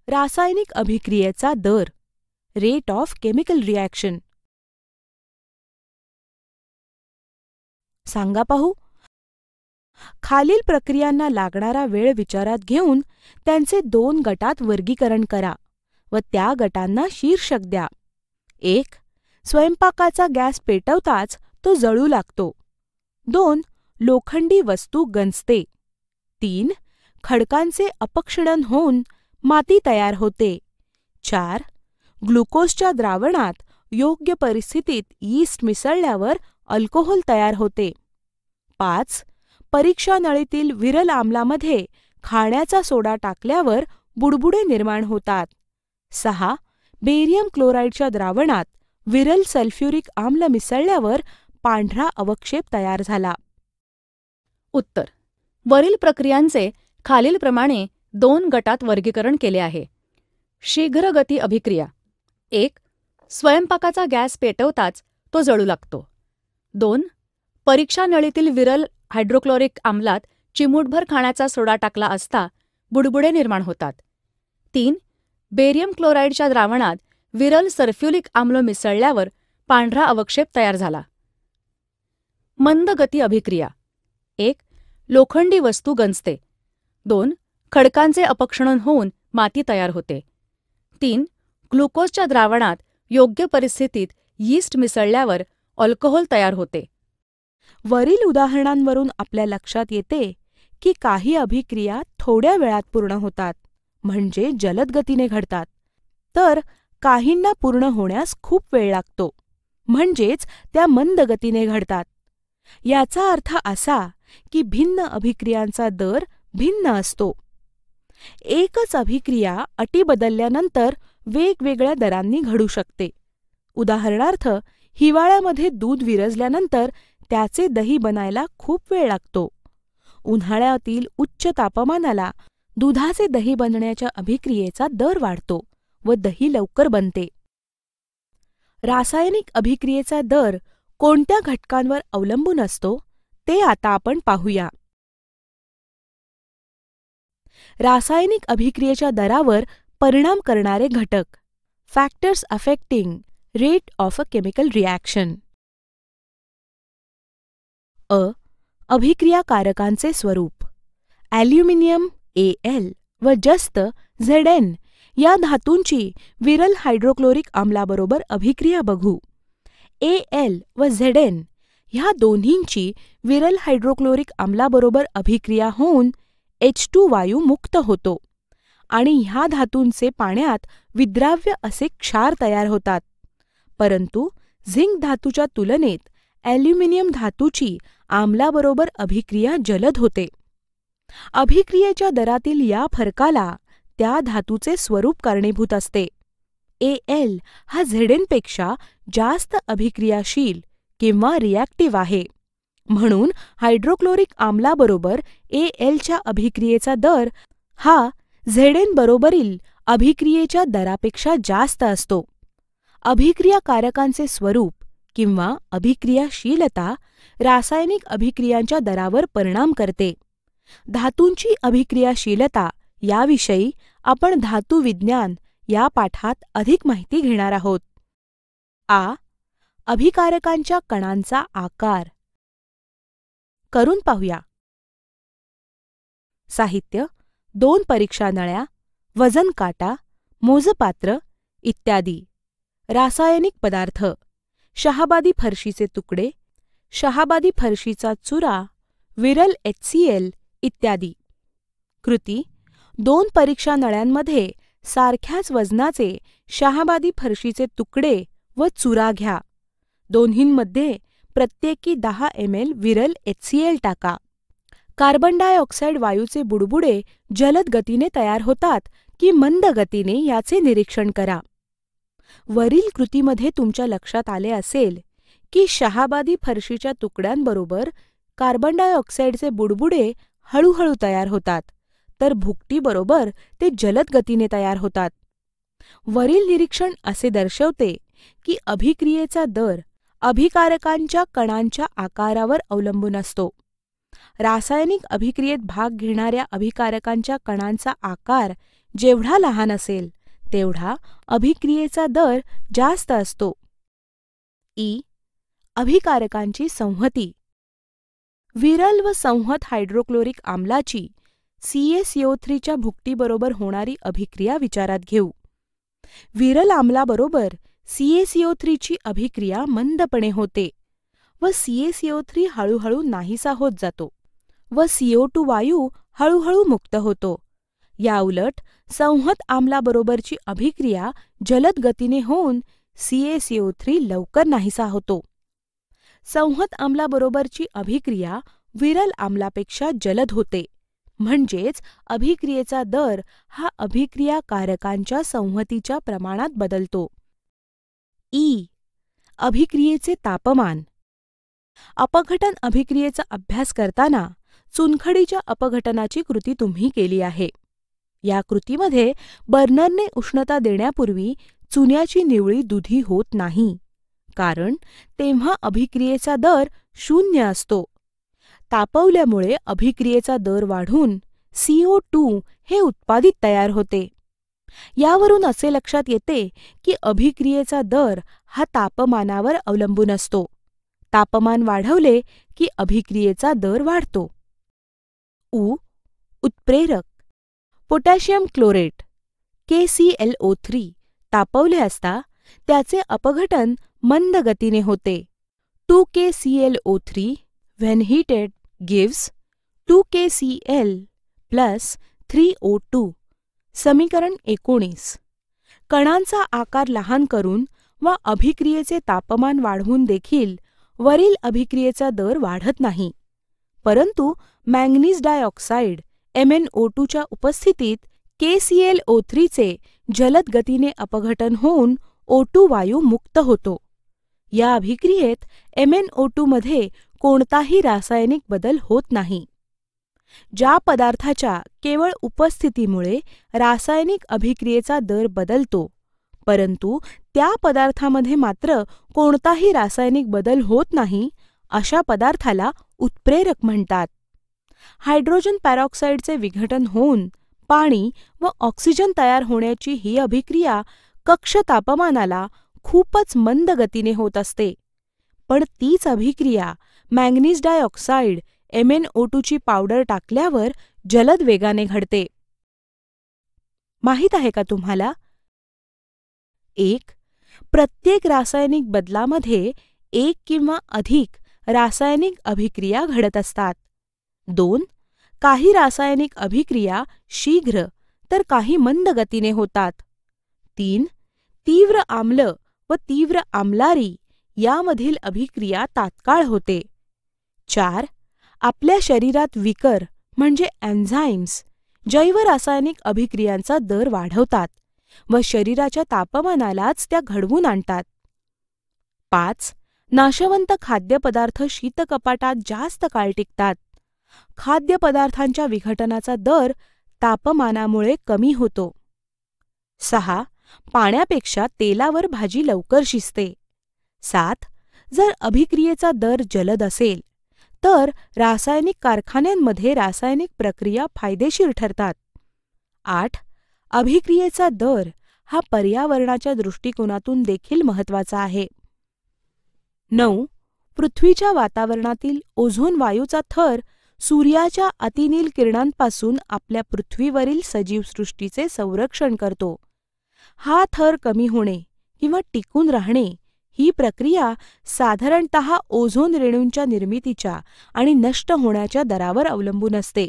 रासायनिक अभिक्रियेचा दर, rate of chemical reaction. सांगा पाहू. खालील प्रक्रियांना लागणारा वेळ विचारात घेऊन त्यांचे 2 गटात वर्गीकरण करा व त्या गटांना शीर्षक द्या. 1. स्वयंपाकाचा गॅस पेटवताच तो जळू लागतो. 2. लोखंडी वस्तू गंजते. 3. खडकांचे अपक्षणन होऊन माती तयार होते. 4. ग्लुकोजच्या द्रावणात योग्य परिस्थितीत यीस्ट मिसळल्यावर अल्कोहोल तयार होते. 5. परीक्षा नळीतील विरल आम्लामध्ये खाण्याचा सोडा टाकल्यावर बुडबुडे निर्माण होतात. 6. बेरियम क्लोराईडच्या द्रावणात विरल सल्फ्युरिक आम्ल मिसळल्यावर पांढरा अवक्षेप तयार झाला. उत्तर. वरील प्रक्रियांचे खालीलप्रमाणे 2 गटात वर्गीकरण केले आहे. शीघ्रगती अभिक्रिया. 1. स्वयंपाकाचा गॅस पेटवताच तो जळू लागतो. 2. परीक्षा नळीतील विरल हायड्रोक्लोरिक आम्लात चिमूटभर खाण्याचा सोडा टाकला असता बुडबुडे निर्माण होतात. 3. बेरियम क्लोराईडच्या द्रावणात विरल सल्फ्युरिक आम्ल मिसळल्यावर पांढरा अवक्षेप तयार झाला. मंद गती अभिक्रिया. 1. लोखंडी वस्तू गंजते. 2. खडकांचे अपक्षणन होऊन माती तयार होते. 3. ग्लुकोजच्या द्रावणात योग्य परिस्थितीत यीस्ट मिसळल्यावर अल्कोहोल तयार होते. वरील उदाहरणांवरून आपल्या लक्षात येते की काही अभिक्रिया थोड्या वेळात पूर्ण होतात, म्हणजे जलद गतीने घडतात, तर काहींना पूर्ण होण्यास खूप वेळ लागतो, म्हणजेच त्या मंद गतीने घडतात. याचा अर्थ असा की भिन्न अभिक्रियांचा दर भिन्न असतो. एकच अभिक्रिया अटी बदलल्यानंतर वेगवेगळ्या दरांनी घडू शकते. उदाहरणार्थ, हिवाळ्यामध्ये दूध विरजल्यानंतर त्याचे दही बनायला खूप वेळ लागतो. उन्हाळ्यातील उच्च तापमानाला दुधाचे दही बनण्याच्या अभिक्रियेचा दर वाढतो व दही लवकर बनते. रासायनिक अभिक्रियेचा दर कोणत्या घटकांवर अवलंबून असतो ते आता आपण पाहूया. रासायनिक अभिक्रियेच्या दरावर परिणाम करणारे घटक. Factors affecting rate of a chemical reaction. अ. अभिक्रियाकारकांचे स्वरूप. ॲल्युमिनियम Al व जस्त Zn या धातूंची विरल हायड्रोक्लोरिक आम्लाबरोबर अभिक्रिया बघू. Al व Zn ह्या दोन्हींची विरल हायड्रोक्लोरिक आम्लाबरोबर अभिक्रिया होऊन H2 वायू मुक्त होतो आणि ह्या धातूंचे पाण्यात विद्राव्य असे क्षार तयार होतात. परंतु झिंक धातूच्या तुलनेत ॲल्युमिनियम धातूची आम्लाबरोबर अभिक्रिया जलद होते. अभिक्रियेच्या दरातील या फरकाला त्या धातूचे स्वरूप कारणीभूत असते. Al हा Zn पेक्षा जास्त अभिक्रियाशील किंवा रिॲक्टिव्ह आहे, म्हणून हायड्रोक्लोरिक आम्लाबरोबर Alच्या अभिक्रियेचा दर हा Zn बरोबरील अभिक्रियेच्या दरापेक्षा जास्त असतो. अभिक्रियाकारकांचे स्वरूप किंवा अभिक्रियाशीलता रासायनिक अभिक्रियांच्या दरावर परिणाम करते. धातूंची अभिक्रियाशीलता याविषयी आपण धातुविज्ञान या पाठात अधिक माहिती घेणार आहोत. आ. अभिकारकांच्या कणांचा आकार. करून पाहूया. साहित्य: 2 परीक्षा नळ्या, वजन काटा, मोजपात्र इत्यादी. रासायनिक पदार्थ: शहाबादी फरशीचे तुकडे, शहाबादी फरशीचा चुरा, विरल HCl इत्यादी. कृती: 2 परीक्षा नळ्यांमध्ये सारख्याच वजनाचे शहाबादी फरशीचे तुकडे व चुरा घ्या. दोन्हींमध्ये प्रत्येकी 10 ml विरल HCl टाका. कार्बन डायऑक्साईड वायूचे बुडबुडे जलद गतीने तयार होतात की मंद गतीने याचे निरीक्षण करा. वरील कृतीमध्ये तुमच्या लक्षात आले असेल की शहाबादी फरशीच्या तुकड्यांबरोबर कार्बन डायऑक्साईडचे बुडबुडे हळूहळू तयार होतात, तर भुकटीबरोबर ते जलद गतीने तयार होतात. वरील निरीक्षण असे दर्शवते की अभिक्रियेचा दर अभिकारकांच्या कणांच्या आकारावर अवलंबून असतो. रासायनिक अभिक्रियेत भाग घेणाऱ्या अभिकारकांच्या कणांचा आकार जेवढा लहान असेल तेवढा अभिक्रियेचा दर जास्त असतो. अभिकारकांची संहती. विरल व संहत हायड्रोक्लोरिक आम्लाची CaCO3 च्या भुकटीबरोबर होणारी अभिक्रिया विचारात घेऊ. विरल आम्लाबरोबर CaCO3 ची अभिक्रिया मंदपणे होते व CaCO3 हळूहळू नाहीसा होत जातो व CO2 वायू हळूहळू मुक्त होतो. याउलट संहत आम्लाबरोबरची अभिक्रिया जलद गतीने होऊन CaCO3 लवकर नाहीसा होतो. संहत आम्लाबरोबरची अभिक्रिया विरल आम्लापेक्षा जलद होते, म्हणजेच अभिक्रियेचा दर हा अभिक्रिया कारकांच्या संहतीच्या प्रमाणात बदलतो. अभिक्रियेचे तापमान. अपघटन अभिक्रियेचा अभ्यास करताना चुनखडीच्या अपघटनाची कृती तुम्ही केली आहे. या कृतीमध्ये बर्नरने उष्णता देण्यापूर्वी चुन्याची निवळी दुधी होत नाही, कारण तेव्हा अभिक्रियेचा दर 0 असतो. तापवल्यामुळे अभिक्रियेचा दर वाढून CO2 हे उत्पादित तयार होते. यावरून असे लक्षात येते की अभिक्रियेचा दर हा तापमानावर अवलंबून असतो. तापमान वाढवले की अभिक्रियेचा दर वाढतो. उत्प्रेरक. पोटॅशियम क्लोरेट KClO3 तापवले असता त्याचे अपघटन मंद गतीने होते. 2KClO3 when heated gives 2KCl plus 3O2. समीकरण 19. कणांचा आकार लहान करून व अभिक्रियेचे तापमान वाढवून देखील वरील अभिक्रियेचा दर वाढत नाही, परंतु मॅंगनीज डायऑक्साईड MnO2 च्या उपस्थितीत KClO3 चे जलद गतीने अपघटन होऊन O2 वायू मुक्त होतो. या अभिक्रियेत MnO2 मध्ये कोणताही रासायनिक बदल होत नाही. ज्या पदार्थाच्या केवळ उपस्थितीमुळे रासायनिक अभिक्रियेचा दर बदलतो, परंतु त्या पदार्थामध्ये मात्र कोणताही रासायनिक बदल होत नाही, अशा पदार्थाला उत्प्रेरक म्हणतात. हायड्रोजन पॅरॉक्साईडचे विघटन होऊन पाणी व ऑक्सिजन तयार होण्याची ही अभिक्रिया कक्ष तापमानाला खूपच मंद गतीने होत असते, पण तीच अभिक्रिया मॅंगनीज डायऑक्साईड MnO2 ची पावडर टाकल्यावर जलद वेगाने घडते. माहीत आहे का तुम्हाला? 1. प्रत्येक रासायनिक बदलामध्ये एक किंवा अधिक रासायनिक अभिक्रिया घडत असतात. 2. काही रासायनिक अभिक्रिया शीघ्र तर काही मंद गतीने होतात. 3. तीव्र आम्ल व तीव्र आम्लारी यामधील अभिक्रिया तात्काळ होते. 4. आपल्या शरीरात विकर म्हणजे एन्झाईम्स जैवरासायनिक अभिक्रियांचा दर वाढवतात व शरीराच्या तापमानालाच त्या घडवून आणतात. 5. नाशवंत खाद्यपदार्थ शीतकपाटात जास्त काळ टिकतात. खाद्यपदार्थांच्या विघटनाचा दर तापमानामुळे कमी होतो. 6. पाण्यापेक्षा तेलावर भाजी लवकर शिजते. 7. जर अभिक्रियेचा दर जलद असेल तर रासायनिक कारखान्यांमध्ये रासायनिक प्रक्रिया फायदेशीर ठरतात. 8. अभिक्रियेचा दर हा पर्यावरणाच्या दृष्टिकोनातून देखील महत्त्वाचा आहे. 9. पृथ्वीच्या वातावरणातील ओझोन वायूचा थर सूर्याच्या अतिनील किरणांपासून आपल्या पृथ्वीवरील सजीवसृष्टीचे संरक्षण करतो. हा थर कमी होणे किंवा टिकून राहणे ही प्रक्रिया साधारणतः ओझोन रेणूंच्या निर्मितीच्या आणि नष्ट होण्याच्या दरावर अवलंबून असते.